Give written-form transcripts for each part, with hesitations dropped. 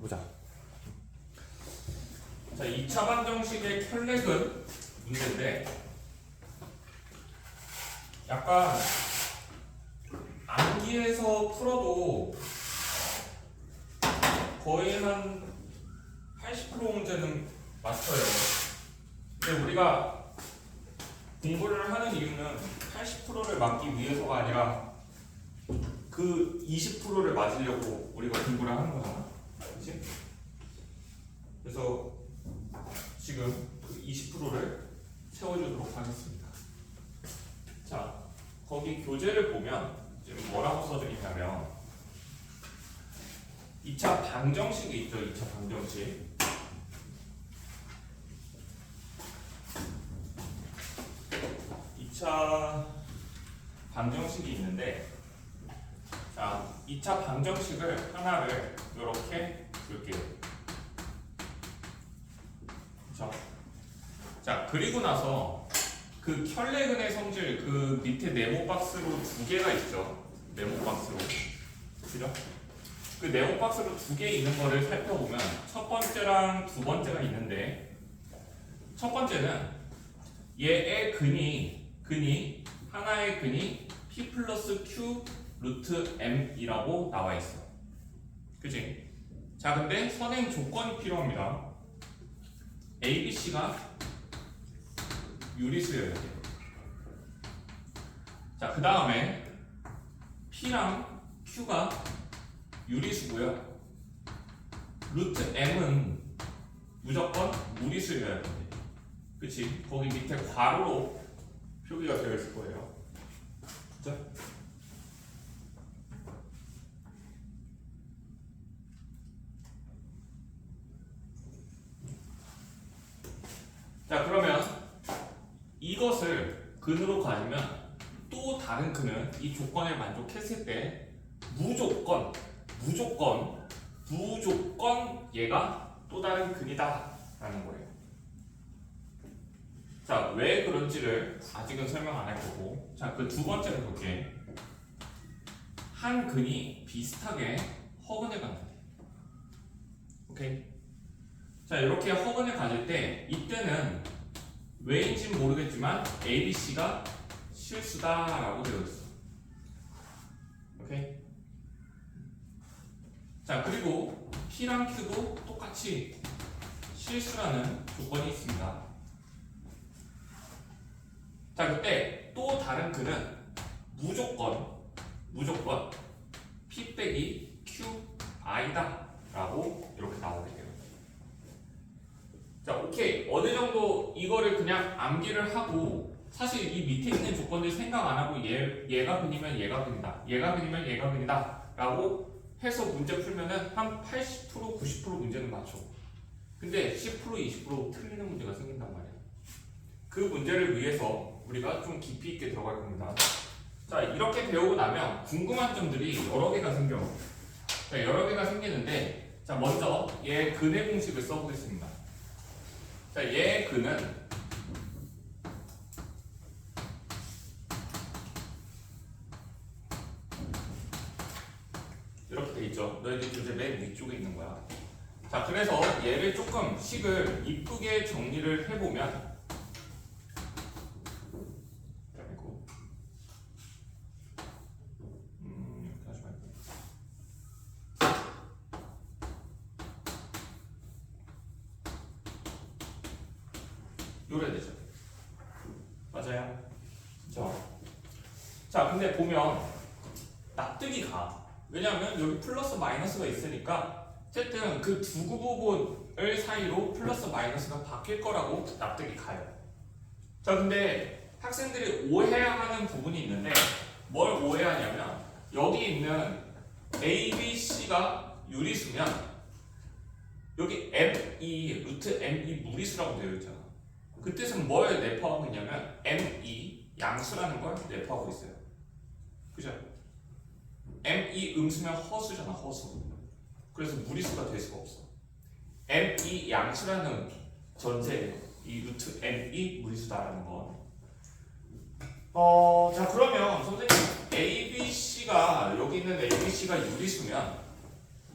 가보자. 자, 2차 방정식의 켤레근 문제인데 약간 암기해서 풀어도 거의 한 80% 문제는 맞춰요. 근데 우리가 공부를 하는 이유는 80%를 맞기 위해서가 아니라 그 20%를 맞으려고 우리가 공부를 하는 거잖아. 그치? 그래서 지금 그 20%를 채워주도록 하겠습니다. 자, 거기 교재를 보면 지금 뭐라고 써져 있냐면 2차 방정식이 있죠. 2차 방정식. 방정식이 있는데, 자, 2차 방정식을 하나를 이렇게 줄게요. 그렇죠? 자, 그리고 나서 그 켤레근의 성질 그 밑에 네모 박스로 두 개가 있죠. 네모 박스로. 그죠? 그 네모 박스로 두 개 있는 거를 살펴보면 첫 번째랑 두 번째가 있는데, 첫 번째는 얘의 근이 하나의 근이 p 플러스 q 루트 m이라고 나와 있어. 그치? 자, 근데 선행 조건이 필요합니다. a, b, c가 유리수여야 돼요. 자, 그 다음에 p랑 q가 유리수고요. 루트 m은 무조건 무리수여야 돼. 그치? 거기 밑에 괄호로 표기가 되어 있을 거예요. 자, 자, 그러면 이것을 근으로 가지면 또 다른 근은 이 조건을 만족했을 때 무조건 얘가 또 다른 근이다 라는 거예요. 자, 왜 그런지를 아직은 설명 안 할 거고, 자, 그 두 번째를 볼게. 한 근이 비슷하게 허근을 갖는. 오케이? 자, 이렇게 허근을 가질 때 이때는 왜인지는 모르겠지만 A, B, C가 실수다라고 되어 있어. 오케이? 자, 그리고 P랑 Q도 똑같이 실수라는 조건이 있습니다. 자, 그때 또 다른 근은 무조건 P 빼기 Q I다 라고 이렇게 나오게 돼요. 자, 오케이. 어느 정도 이거를 그냥 암기를 하고, 사실 이 밑에 있는 조건들 생각 안 하고 얘가 근이면 얘가 근이다, 얘가 근이면 얘가 근이다 라고 해서 문제 풀면은 한 80% 90% 문제는 맞춰. 근데 10% 20% 틀리는 문제가 생긴단 말이야. 그 문제를 위해서 우리가 좀 깊이 있게 들어갈 겁니다. 자, 이렇게 배우고 나면 궁금한 점들이 여러 개가 생겨. 자, 여러 개가 생기는데, 자, 먼저 얘 근의 공식을 써보겠습니다. 자, 얘의 근은 이렇게 돼 있죠. 너희들 교재 맨 위쪽에 있는 거야. 자, 그래서 얘를 조금 식을 이쁘게 정리를 해보면, 다시 말할게요. 요래 되죠. 맞아요. 그렇죠. 자, 근데 보면 납득이 가. 왜냐하면 여기 플러스 마이너스가 있으니까 어쨌든 그 두 부분을 사이로 플러스 마이너스가 바뀔 거라고 납득이 가요. 자, 근데 학생들이 오해해야 하는 부분이 있는데, 뭘 오해하냐면 여기 있는 A, B, C가 유리수면 여기 ME, 루트 ME 무리수라고 되어 있잖아. 그 뜻은 뭘 내포하고 있냐면 ME 양수라는 걸 내포하고 있어요. 그죠? ME 음수면 허수잖아, 허수. 그래서 무리수가 될 수가 없어. ME 양수라는 전제, 이 루트 ME 무리수다라는 건. 자, 그러면 선생님 A, B, C가 여기 있는 A, B, C가 유리수면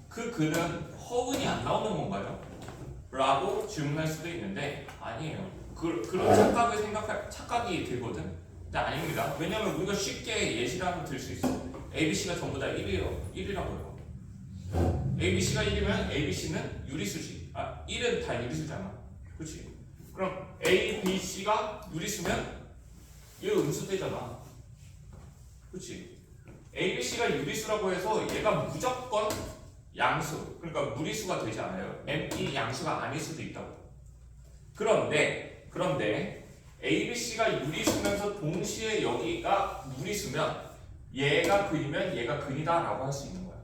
그 근은 허근이 안 나오는 건가요? 라고 질문할 수도 있는데 아니에요. 그런 착각이 들거든. 근데 아닙니다. 왜냐면 우리가 쉽게 예시를 한번 들 수 있어. ABC가 전부 다 1이에요. 1이라고요. ABC가 1이면 ABC는 유리수지. 1은 다 유리수잖아. 그렇지? 그럼 ABC가 유리수면 얘 음수되잖아. 그렇지? ABC가 유리수라고 해서 얘가 무조건 양수, 그러니까 무리수가 되지 않아요. ME 양수가 아닐 수도 있다고. 그런데 ABC가 유리수면서 동시에 여기가 무리수면 얘가 근이면 얘가 근이다 라고 할 수 있는 거야.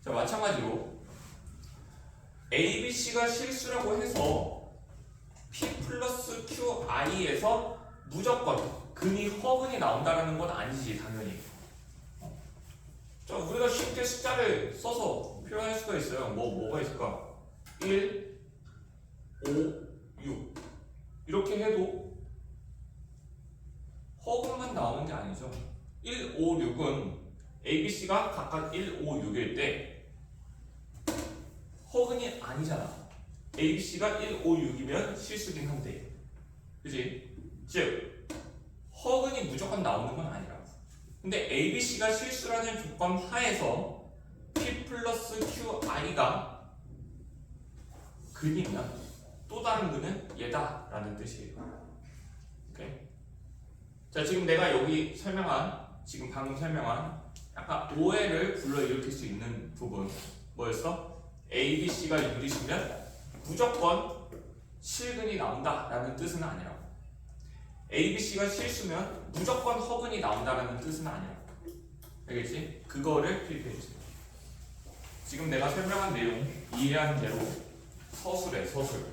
자, 마찬가지로 ABC가 실수라고 해서 P 플러스 QI에서 무조건 근이 허근이 나온다는 건 아니지, 당연히. 자, 우리가 쉽게 숫자를 써서 표현할 수가 있어요. 뭐가 있을까? 1, 5, 6 이렇게 해도 허근만 나오는 게 아니죠. 1, 5, 6은 ABC가 각각 1, 5, 6일 때 허근이 아니잖아. ABC가 1, 5, 6이면 실수긴 한데, 그치? 즉 허근이 무조건 나오는 건 아니라. 근데 ABC가 실수라는 조건 하에서 P 플러스 QI가 근이면 또 다른 근은 얘다 라는 뜻이에요. 오케이? 자, 지금 내가 여기 방금 설명한 약간 오해를 불러일으킬 수 있는 부분 뭐였어? ABC가 유리수면 무조건 실근이 나온다 라는 뜻은 아니라고. ABC가 실수면 무조건 허근이 나온다라는 뜻은 아니야. 알겠지? 그거를 필기해주세요. 지금 내가 설명한 내용 이해한 대로 서술해, 서술.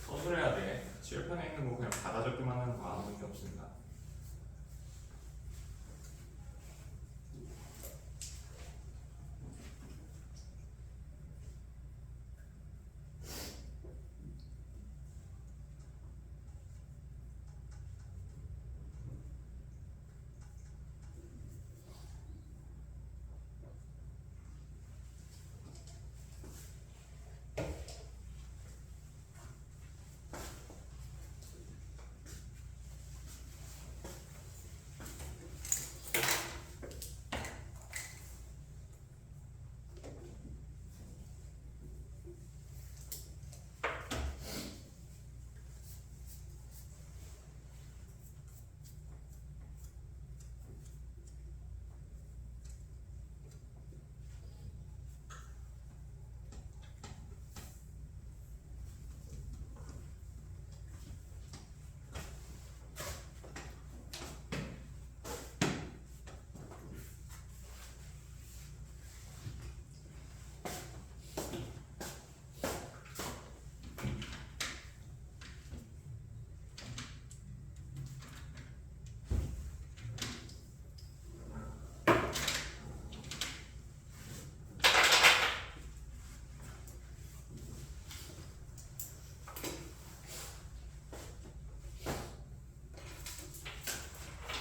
서술해야 돼. 칠판에 있는 거 그냥 받아 적기만 하는 거 아무 의미 없습니다.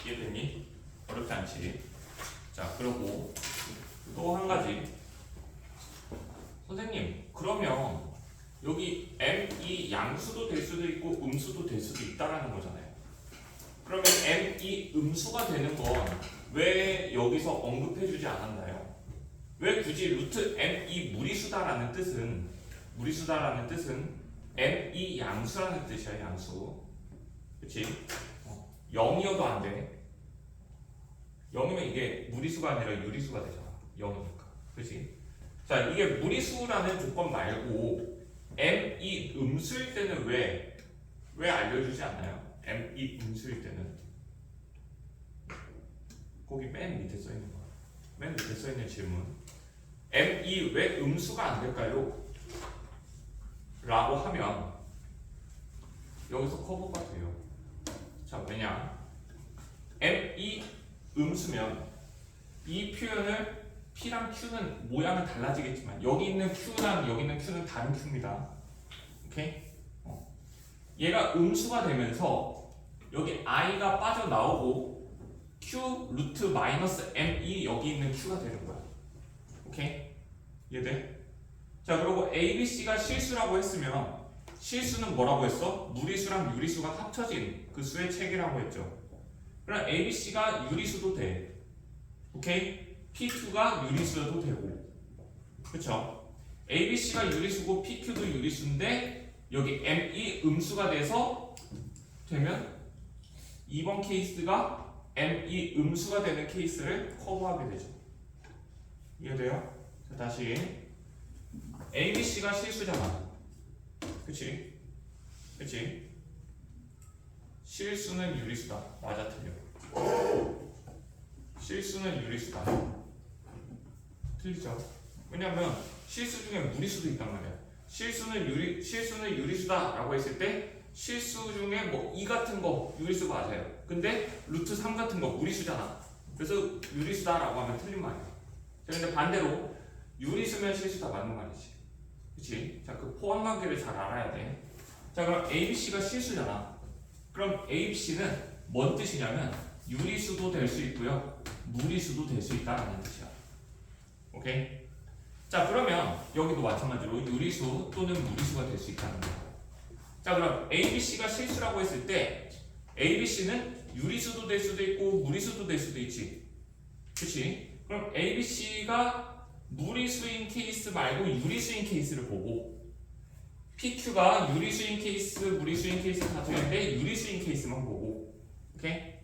이해됐니? 어렵지 않지? 자, 그리고 또 한 가지. 선생님, 그러면 여기 M이 양수도 될 수도 있고 음수도 될 수도 있다라는 거잖아요. 그러면 M이 음수가 되는 건 왜 여기서 언급해주지 않았나요? 왜 굳이 루트 m이 무리수다라는 뜻은 m이 양수라는 뜻이야. 양수. 그치? 0이어도 안 돼. 0이면 이게 무리수가 아니라 유리수가 되잖아. 0이니까. 그치? 자, 이게 무리수라는 조건 말고 m이 음수일 때는 왜 알려주지 않나요? m이 음수일 때는 거기 맨 밑에 써있는 거야. 맨 밑에 써있는 질문. m이 왜 음수가 안 될까요? 라고 하면 여기서 커버가 돼요. 자, 왜냐? m이 음수면 이 표현을 P랑 Q는 모양은 달라지겠지만 여기 있는 Q랑 여기 있는 Q는 다른 Q입니다. 오케이? 얘가 음수가 되면서 여기 I가 빠져나오고 Q 루트 마이너스 M이 여기 있는 Q가 되는 거야. 오케이? 이해돼? 자, 그리고 ABC가 실수라고 했으면 실수는 뭐라고 했어? 무리수랑 유리수가 합쳐진 그 수의 책이라고 했죠. 그럼 ABC가 유리수도 돼. 오케이? P2가 유리수여도 되고. 그쵸? ABC가 유리수고 PQ도 유리수인데 여기 M이 음수가 돼서 되면 2번 케이스가 M이 음수가 되는 케이스를 커버하게 되죠. 이해돼요? 자, 다시 ABC가 실수잖아. 그치? 그치? 실수는 유리수다. 맞아, 틀려. 실수는 유리수다. 틀리죠? 왜냐면 실수 중에 무리수도 있단 말이야. 실수는 유리수다라고 했을 때 실수 중에 뭐 2 같은 거 유리수 맞아요. 근데 루트 3 같은 거 무리수잖아. 그래서 유리수다라고 하면 틀린 말이야. 자, 근데 반대로 유리수면 실수다 맞는 말이지. 그치? 자, 그 포함 관계를 잘 알아야 돼. 자, 그럼 ABC가 실수잖아. 그럼 ABC는 뭔 뜻이냐면 유리수도 될 수 있고요, 무리수도 될 수 있다라는 뜻이야. 오케이? 자, 그러면 여기도 마찬가지로 유리수 또는 무리수가 될 수 있다는 거야. 자, 그럼 ABC가 실수라고 했을 때 ABC는 유리수도 될 수도 있고 무리수도 될 수도 있지. 그치? 그럼 ABC가 무리수인 케이스 말고 유리수인 케이스를 보고 PQ가 유리수인 케이스, 무리수인 케이스 다 되는데 유리수인 케이스만 보고. 오케이?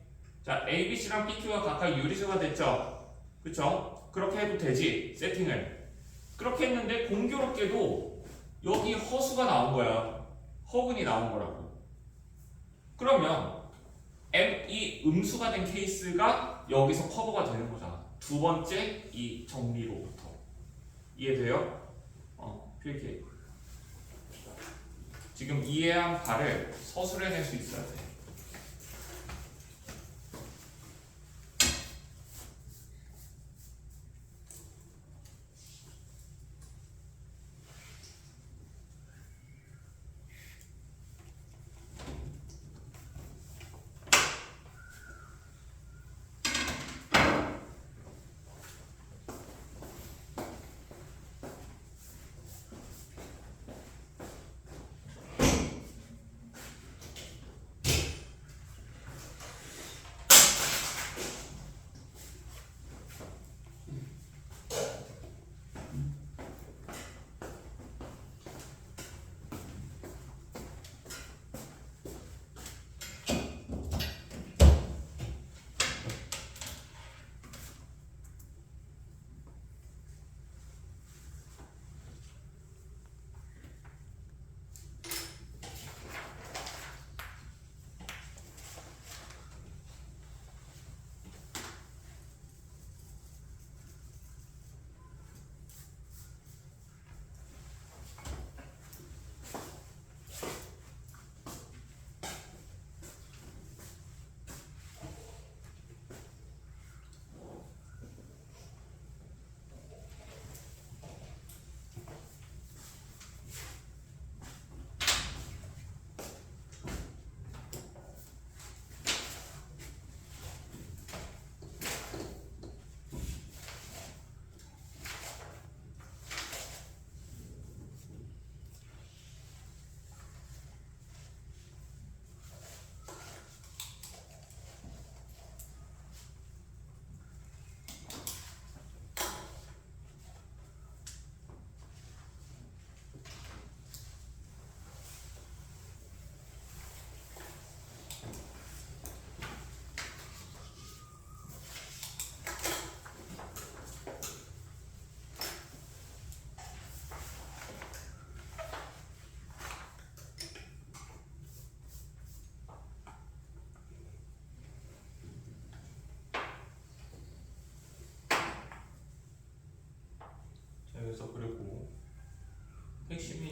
자, ABC랑 PQ가 각각 유리수가 됐죠? 그쵸? 그렇게 해도 되지, 세팅을. 그렇게 했는데 공교롭게도 여기 허수가 나온 거야. 허근이 나온 거라고. 그러면 M이 음수가 된 케이스가 여기서 커버가 되는 거잖아. 두 번째 이 정리로부터. 이해돼요? 이렇게 지금 이해한 바를 서술해낼 수 있어야 돼.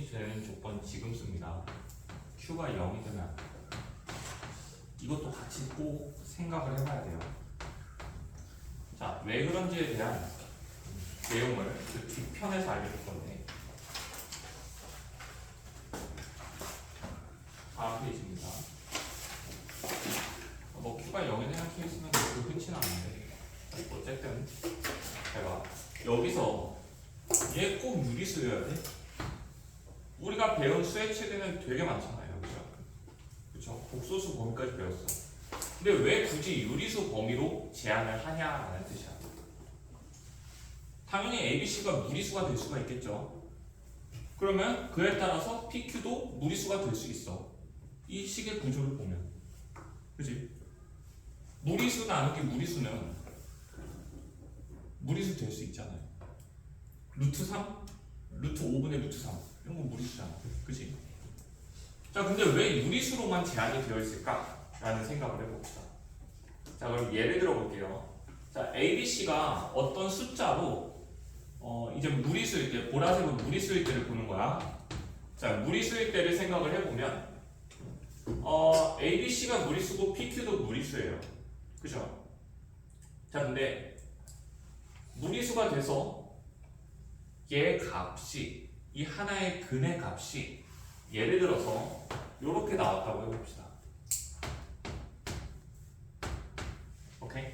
분해시 되는 조건 지금 씁니다. Q가 0이 되면 안 돼요. 이것도 같이 꼭 생각을 해봐야 돼요. 자, 왜 그런지에 대한 내용을 그 뒷편에서 알려줄 건데 다음 페이지입니다. 뭐 Q가 0에 대한 케이스는 그렇게 흔치는 않은데 어쨌든 제가 여기서 얘 꼭 유리수여야 돼. 우리가 배운 수의 체계는 되게 많잖아요, 그죠? 복소수 범위까지 배웠어. 근데 왜 굳이 유리수 범위로 제한을 하냐라는 뜻이야. 당연히 ABC가 무리수가 될 수가 있겠죠. 그러면 그에 따라서 PQ도 무리수가 될 수 있어. 이 식의 구조를 보면, 그지? 무리수 나누기 무리수는 무리수 될 수 있잖아요. 루트 3, 루트 5분의 루트 3 이런 거 무리수잖아, 그지? 자, 근데 왜 유리수로만 제한이 되어 있을까라는 생각을 해봅시다. 자, 그럼 예를 들어 볼게요. 자, ABC가 어떤 숫자로 이제 무리수일 때, 보라색은 무리수일 때를 보는 거야. 자, 무리수일 때를 생각을 해보면 ABC가 무리수고 PQ도 무리수예요. 그죠? 자, 근데 무리수가 돼서 얘 값이, 이 하나의 근의 값이 예를 들어서 이렇게 나왔다고 해봅시다. 오케이?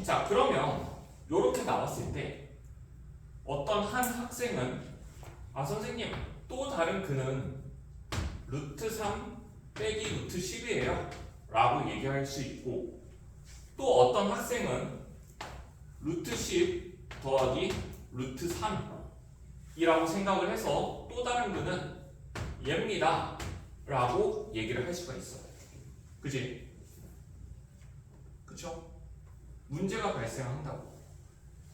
자, 그러면 이렇게 나왔을 때 어떤 한 학생은 선생님 또 다른 근은 루트 3 빼기 루트 10이에요 라고 얘기할 수 있고, 또 어떤 학생은 루트 10 더하기 루트 3이라고 생각을 해서 또 다른 근은 얘입니다 라고 얘기를 할 수가 있어. 그치? 그쵸? 문제가 발생한다고.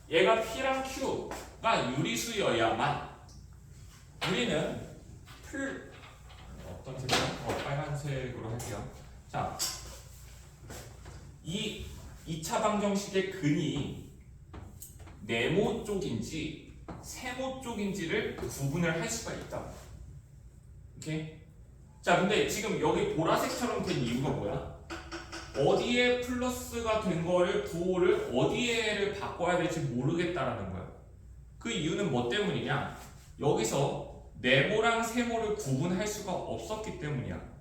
얘가 P랑 Q가 유리수여야만 우리는 어떤 색깔? 빨간색으로 할게요. 자, 이 2차 방정식의 근이 네모 쪽인지 세모 쪽인지를 구분을 할 수가 있다. 오케이? 자, 근데 지금 여기 보라색처럼 된 이유가 뭐야? 어디에 플러스가 된 거를 부호를 어디에를 바꿔야 될지 모르겠다라는 거야. 그 이유는 뭐 때문이냐? 여기서 네모랑 세모를 구분할 수가 없었기 때문이야.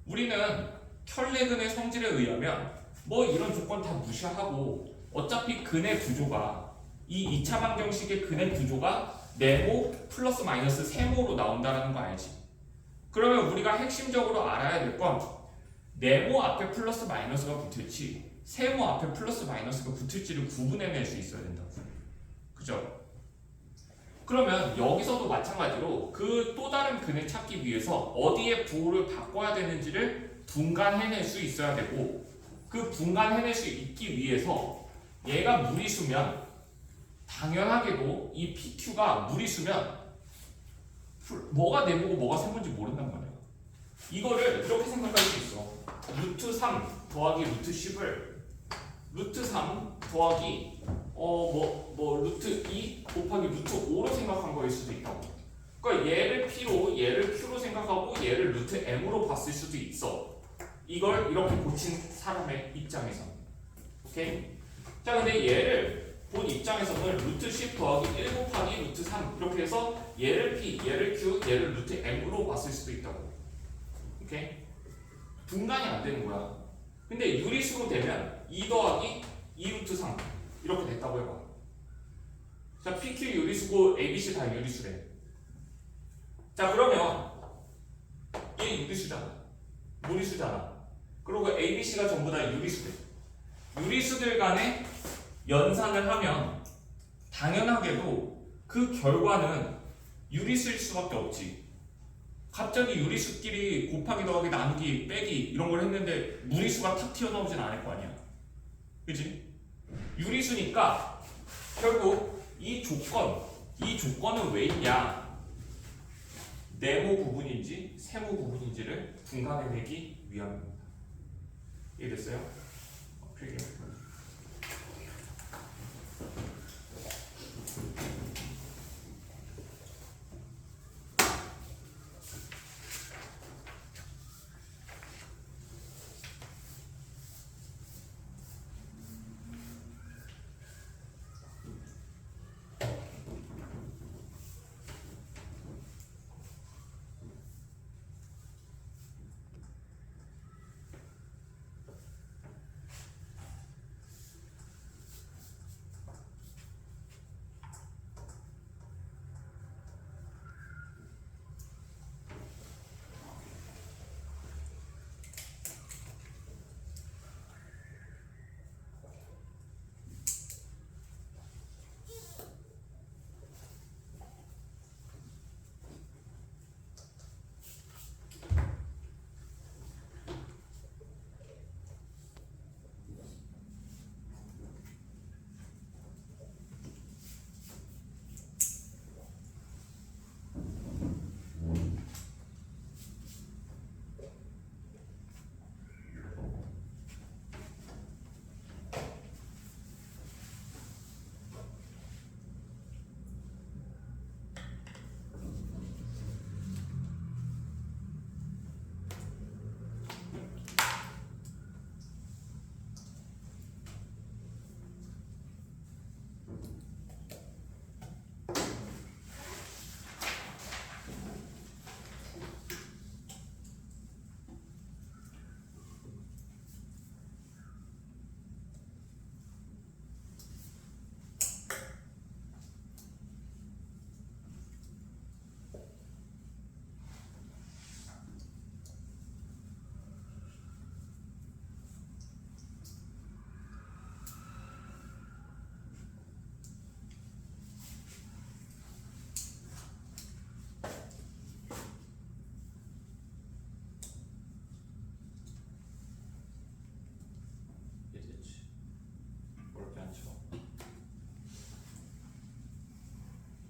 우리는 켤레근의 성질에 의하면 뭐 이런 조건 다 무시하고 어차피 근의 구조가 이 2차 방정식의 근의 구조가 네모 플러스 마이너스 세모로 나온다는 거 알지? 그러면 우리가 핵심적으로 알아야 될 건 네모 앞에 플러스 마이너스가 붙을지 세모 앞에 플러스 마이너스가 붙을지를 구분해낼 수 있어야 된다고. 그죠? 그러면 여기서도 마찬가지로 그 또 다른 근을 찾기 위해서 어디에 부호를 바꿔야 되는지를 분간해낼 수 있어야 되고, 그 분간해낼 수 있기 위해서 얘가 무리수면 당연하게도 이 PQ가 무리수면 뭐가 네모고 뭐가 세모인지 모른단 말이야. 이거를 이렇게 생각할 수 있어. 루트 3 더하기 루트 10을 루트 3 더하기 루트 2 곱하기 루트 5로 생각한 거일 수도 있다고. 그러니까 얘를 P로 얘를 Q로 생각하고 얘를 루트 M으로 봤을 수도 있어. 이걸 이렇게 고친 사람의 입장에서. 오케이? 자, 근데 얘를 본 입장에서는 루트 10 더하기 1 곱하기 루트 3 이렇게 해서 얘를 P, 얘를 Q, 얘를 루트 M으로 봤을 수도 있다고. 오케이? 분간이 안 되는 거야. 근데 유리수로 되면 2 더하기 2 루트 3 이렇게 됐다고 해봐. 자, PQ 유리수고 ABC 다 유리수래. 자, 그러면 얘 유리수잖아. 무리수잖아. 그리고 ABC가 전부 다 유리수래. 유리수들 간에 연산을 하면 당연하게도 그 결과는 유리수일 수밖에 없지. 갑자기 유리수끼리 곱하기 더하기 나누기 빼기 이런 걸 했는데 무리수가 탁 튀어나오진 않을 거 아니야. 그치? 유리수니까 결국 이 조건은 왜 있냐? 네모 부분인지 세모 부분인지를 분간해내기 위함입니다. 이해됐어요? 필기해.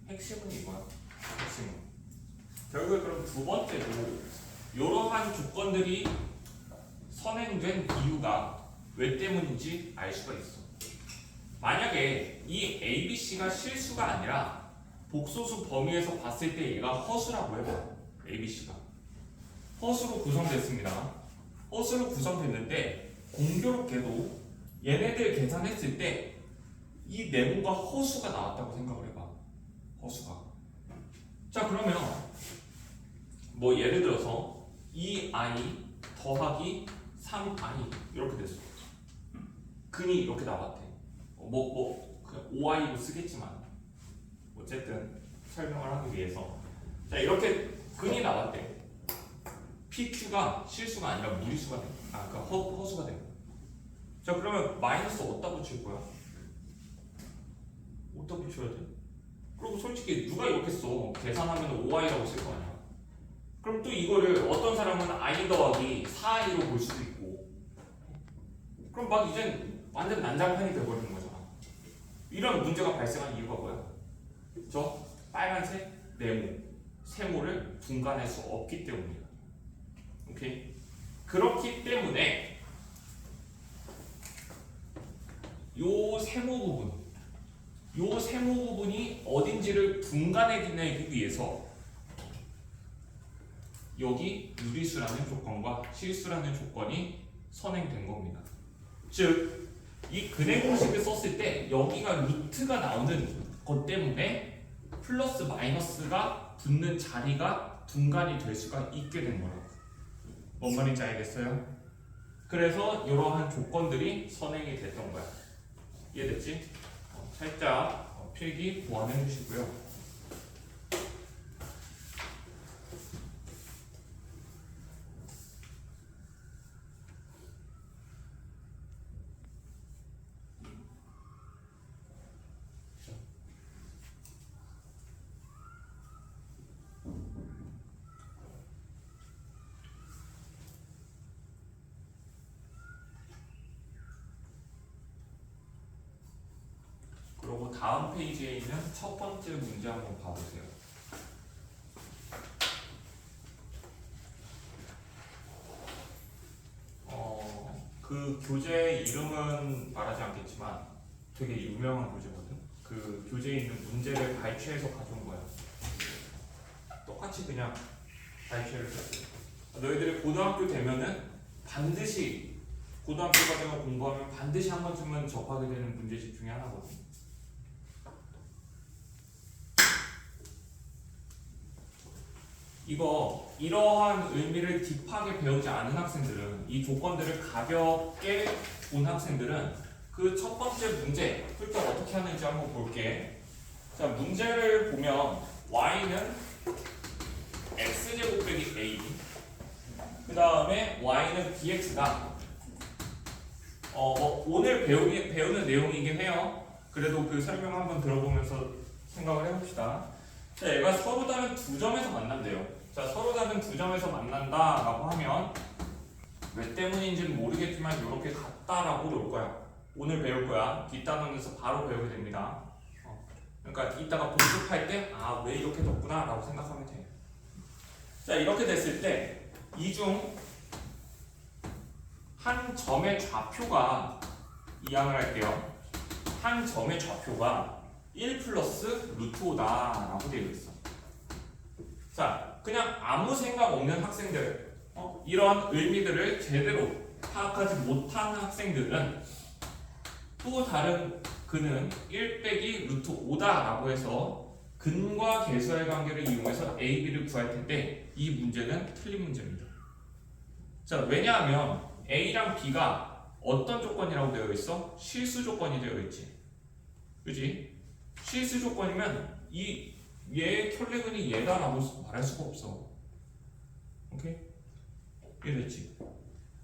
핵심은 이거야. 핵심은. 결국에 그럼 두 번째도 이러한 조건들이 선행된 이유가 왜 때문인지 알 수가 있어. 만약에 이 ABC가 실수가 아니라 복소수 범위에서 봤을 때 얘가 허수라고 해봐. ABC가 허수로 구성됐습니다. 허수로 구성됐는데 공교롭게도 얘네들 계산했을 때 이 네모가 허수가 나왔다고 생각을 해봐. 허수가. 자 그러면 뭐 예를 들어서 2i 더하기 3i 이렇게 됐어. 근이 이렇게 나왔대. 그냥 5i로 쓰겠지만 어쨌든 설명을 하기 위해서 자 이렇게 근이 나왔대. PQ가 실수가 아니라 무리수가 돼. 그러니까 허수가 돼. 자 그러면 마이너스 어디다 붙일 거야? 어디다 붙여야 돼? 그리고 솔직히 누가 이렇게 써? 계산하면 5i라고 쓸 거 아니야. 그럼 또 이거를 어떤 사람은 i 더하기 4i로 볼 수도 있고 그럼 막 이젠 완전 난장판이 돼버리는 거잖아. 이런 문제가 발생한 이유가 뭐야? 저 빨간색 네모, 세모를 분간할 수 없기 때문이야. 오케이? 그렇기 때문에 요 세모 부분이 어딘지를 분간해내기 위해서 여기 유리수라는 조건과 실수라는 조건이 선행된 겁니다. 즉 이 근의 공식을 썼을 때 여기가 루트가 나오는 것 때문에 플러스 마이너스가 붙는 자리가 분간이 될 수가 있게 된 거라고. 뭔 말인지 알겠어요? 그래서 이러한 조건들이 선행이 됐던 거야. 이해됐지? 살짝 필기 보완해 주시고요. 그리고 다음 페이지에 있는 첫 번째 문제 한번 봐보세요. 그 교재 이름은 말하지 않겠지만 되게 유명한 교재거든. 그 교재에 있는 문제를 발췌해서 가져온 거야. 똑같이 그냥 발췌를 했어. 너희들이 고등학교 되면은 반드시 고등학교 과정을 공부하면 반드시 한 번쯤은 접하게 되는 문제집 중에 하나거든. 이러한 의미를 딥하게 배우지 않은 학생들은 이 조건들을 가볍게 본 학생들은 그 첫 번째 문제 풀 때 어떻게 하는지 한번 볼게. 자 문제를 보면 y는 x제곱 빼기 a 그 다음에 y는 bx가 오늘 배우는 내용이긴 해요. 그래도 그 설명 한번 들어보면서 생각을 해봅시다. 자, 얘가 서로 다른 두 점에서 만난대요. 자, 서로 다른 두 점에서 만난다라고 하면 왜 때문인지는 모르겠지만 이렇게 같다라고 올 거야. 오늘 배울 거야. 뒷단원에서 바로 배우게 됩니다. 그러니까 이따가 복습할 때 왜 이렇게 됐구나라고 생각하면 돼. 자, 이렇게 됐을 때 이 중 한 점의 좌표가 이항을 할게요. 한 점의 좌표가 1 플러스 루트 5다라고 되어 있어. 자, 그냥 아무 생각 없는 학생들, 이런 의미들을 제대로 파악하지 못한 학생들은 또 다른 근은 1 빼기 루트 5다라고 해서 근과 계수의 관계를 이용해서 A, B를 구할 텐데 이 문제는 틀린 문제입니다. 자, 왜냐하면 A랑 B가 어떤 조건이라고 되어 있어? 실수 조건이 되어 있지. 그지? 실수 조건이면 얘의 켤레근이 얘다라고 말할 수가 없어. 오케이? 이해됐지?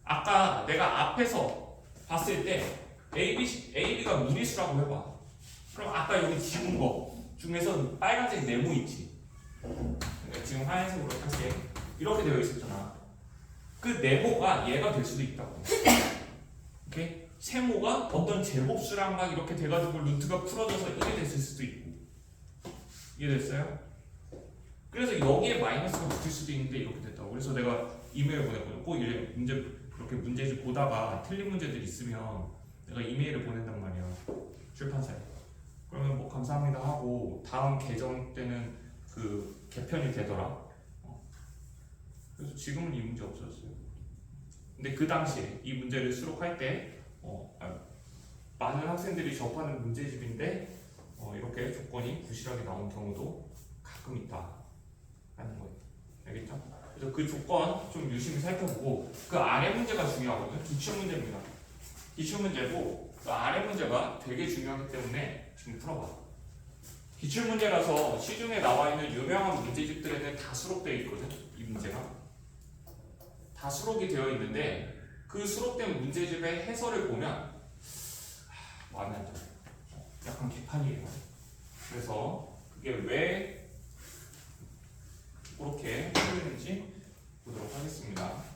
아까 내가 앞에서 봤을 때 AB가 무리수라고 해봐. 그럼 아까 여기 지운 거 중에서 빨간색 네모 있지? 지금 하얀색으로 할게. 이렇게 되어 있었잖아. 그 네모가 얘가 될 수도 있다고. 오케이? 세모가 어떤 제곱수랑 막 이렇게 돼가지고 루트가 풀어져서 1이 됐을 수도 있고. 이해됐어요? 그래서 여기에 마이너스가 붙을 수도 있는데 이렇게 됐다고. 그래서 내가 이메일을 보냈거든. 꼭 이래 문제 그렇게 문제집 보다가 틀린 문제들 있으면 내가 이메일을 보낸단 말이야. 출판사에. 그러면 뭐 감사합니다 하고 다음 계정 때는 그 개편이 되더라. 그래서 지금은 이 문제 없어졌어요. 근데 그 당시에 이 문제를 수록할 때 많은 학생들이 접하는 문제집인데 이렇게 조건이 부실하게 나온 경우도 가끔 있다 라는 거예요. 알겠죠? 그래서 그 조건 좀 유심히 살펴보고 그 아래 문제가 중요하거든요. 기출문제입니다. 기출문제고 그 아래 문제가 되게 중요하기 때문에 지금 풀어봐. 기출문제라서 시중에 나와 있는 유명한 문제집들에는 다 수록되어 있거든. 이 문제가 다 수록이 되어 있는데 그 수록된 문제집의 해설을 보면 마음에 안 들어요. 약간 개판이에요. 그래서 그게 왜 그렇게 풀리는지 보도록 하겠습니다.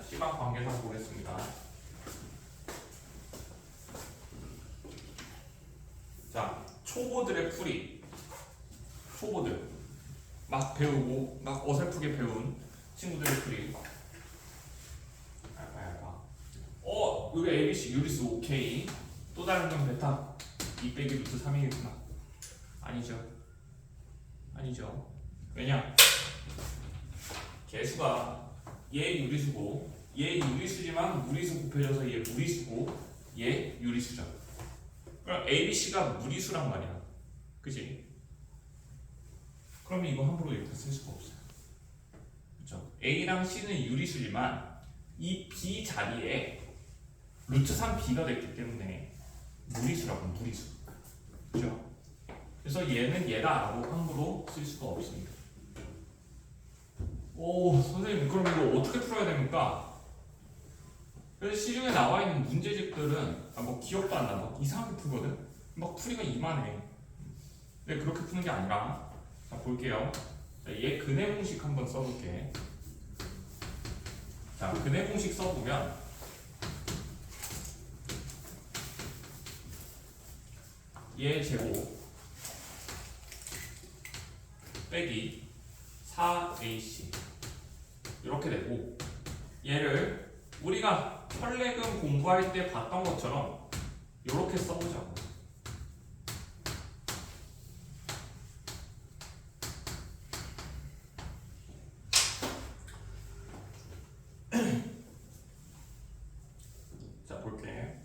시간 관계상 보겠습니다. 자, 초보들의 풀이. 초보들. 막 배우고, 막 어설프게 배운 친구들의 풀이. 여기 ABC 유리수 오케이. 또 다른 건 베타 2 빼기 루트 3이겠구나. 아니죠. 아니죠. 왜냐? 개수가 얘 유리수고 얘 유리수지만 무리수 곱해져서 얘 무리수고 얘 유리수죠. 그럼 ABC가 무리수란 말이야. 그치? 그러면 이거 함부로 이렇게 쓸 수가 없어요. 그쵸? A랑 C는 유리수지만 이 B 자리에 루트 3B가 됐기 때문에 무리수라고 무리수. 그죠? 그래서 얘는 얘다라고 함부로 쓸 수가 없습니다. 오, 선생님 그럼 이거 어떻게 풀어야 됩니까? 그래서 시중에 나와 있는 문제집들은 뭐 기억도 안 나, 막 이상하게 풀거든. 막 풀이가 이만해. 근데 그렇게 푸는 게 아니라, 자 볼게요. 자, 얘 근해 공식 한번 써볼게. 자, 근해 공식 써보면 얘 제곱 빼기 4AC 이렇게 되고 얘를 우리가 혈액은 공부할 때 봤던 것처럼 이렇게 써보자고. 자, 볼게.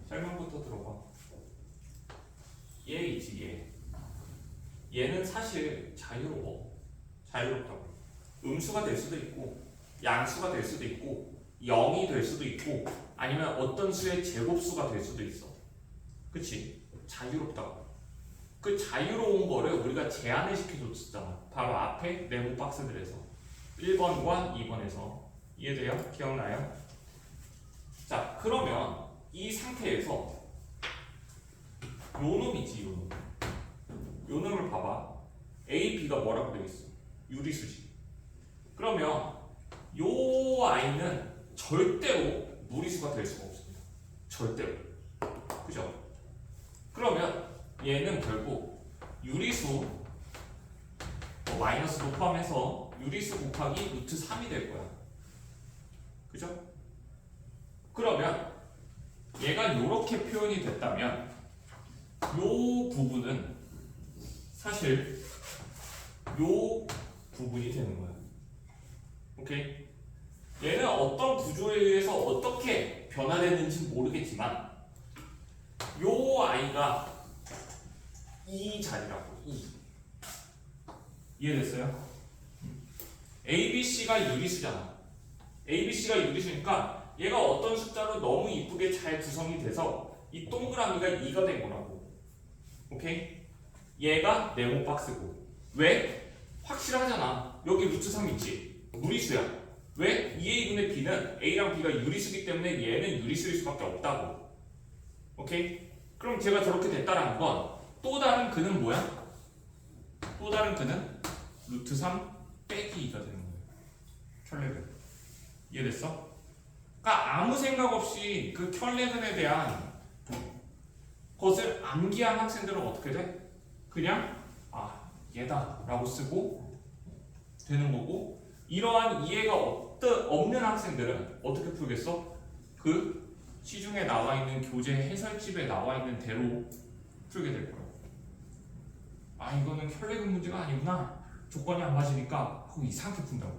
설명부터 들어봐. 얘 있지, 얘. 얘는 사실 자유롭다고. 음수가 될 수도 있고, 양수가 될 수도 있고, 0이 될 수도 있고, 아니면 어떤 수의 제곱수가 될 수도 있어. 그치? 자유롭다고. 그 자유로운 거를 우리가 제한을 시켜줬었잖아. 바로 앞에 네모 박스들에서 1번과 2번에서. 이해돼요? 기억나요? 자, 그러면 이 상태에서 요 놈이지, 요 놈. 요 놈을 봐봐. A, B가 뭐라고 되어 있어? 유리수지. 그러면 요 아이는 절대로 무리수가 될 수가 없습니다. 절대로. 그죠? 그러면 얘는 결국 유리수 마이너스도 포함해서 유리수 곱하기 루트 3이 될 거야. 그죠? 그러면 얘가 이렇게 표현이 됐다면 요 부분은 사실 요 부분이 되는 거야. 오케이? 얘는 어떤 구조에 의해서 어떻게 변화됐는지 모르겠지만 요 아이가 이 자리라고. 이해됐어요? ABC가 유리수잖아. ABC가 유리수니까 얘가 어떤 숫자로 너무 이쁘게 잘 구성이 돼서 이 동그라미가 2가 된 거라고. 오케이? 얘가 네모 박스고. 왜? 확실하잖아. 여기 루트 3 있지? 무리수야. 왜? 2A분의 B는 A랑 B가 유리수기 때문에 얘는 유리수일 수밖에 없다고. 오케이? 그럼 제가 저렇게 됐다라는 건 또 다른 그는 뭐야? 또 다른 그는 루트 3 빼기 2가 되는 거예요. 켤레근. 이해됐어? 그러니까 아무 생각 없이 그 켤레근에 대한 것을 암기한 학생들은 어떻게 돼? 그냥 얘다 라고 쓰고 되는 거고, 이러한 이해가 없는 학생들은 어떻게 풀겠어? 그 시중에 나와 있는 교재 해설집에 나와 있는 대로 풀게 될 거야. 이거는 켤레근 문제가 아니구나, 조건이 안 맞으니까 하고 이상하게 푼다고.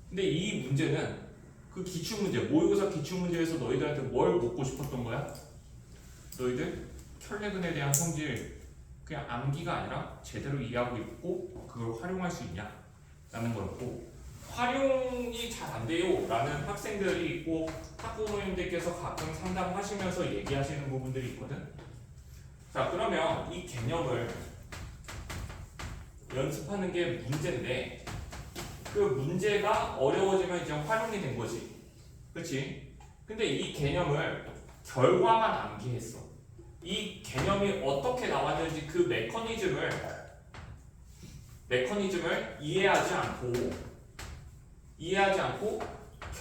근데 이 문제는 그 기출문제, 모의고사 기출문제에서 너희들한테 뭘 묻고 싶었던 거야? 너희들 켤레근에 대한 성질 그냥 암기가 아니라 제대로 이해하고 있고 그걸 활용할 수 있냐 라는 거였고, 활용이 잘 안 돼요 라는 학생들이 있고 학부모님들께서 가끔 상담하시면서 얘기하시는 부분들이 있거든. 자, 그러면 이 개념을 연습하는 게 문제인데, 그 문제가 어려워지면 이제 활용이 된 거지. 그치? 근데 이 개념을 결과만 암기했어. 이 개념이 어떻게 나왔는지 그 메커니즘을 이해하지 않고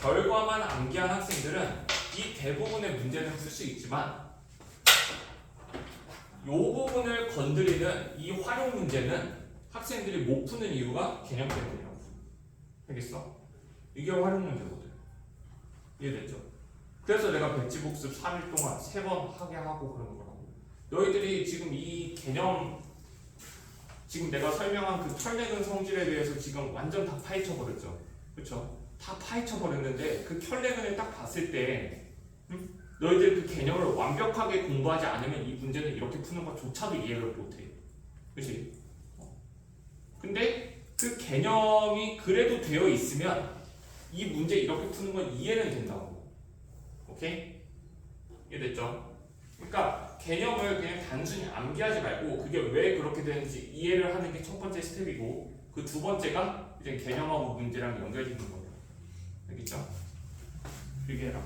결과만 암기한 학생들은 이 대부분의 문제는 풀 수 있지만 이 부분을 건드리는 이 활용 문제는 학생들이 못 푸는 이유가 개념 때문이라고. 알겠어? 이게 활용 문제거든. 이해됐죠? 그래서 내가 백지복습 3일 동안 3번 하게 하고 그러는 거라고. 너희들이 지금 이 개념, 지금 내가 설명한 그 켤레근 성질에 대해서 지금 완전 다 파헤쳐 버렸죠. 그쵸? 다 파헤쳐 버렸는데 그 켤레근을 딱 봤을 때 너희들 그 개념을 완벽하게 공부하지 않으면 이 문제는 이렇게 푸는 것조차도 이해를 못해. 그치? 근데 그 개념이 그래도 되어 있으면 이 문제 이렇게 푸는 건 이해는 된다고. 오케이? 이해됐죠? 그러니까 개념을 그냥 단순히 암기하지 말고 그게 왜 그렇게 되는지 이해를 하는 게 첫 번째 스텝이고, 그 두 번째가 이제 개념하고 문제랑 연결되는 거예요. 알겠죠? 그게 해라.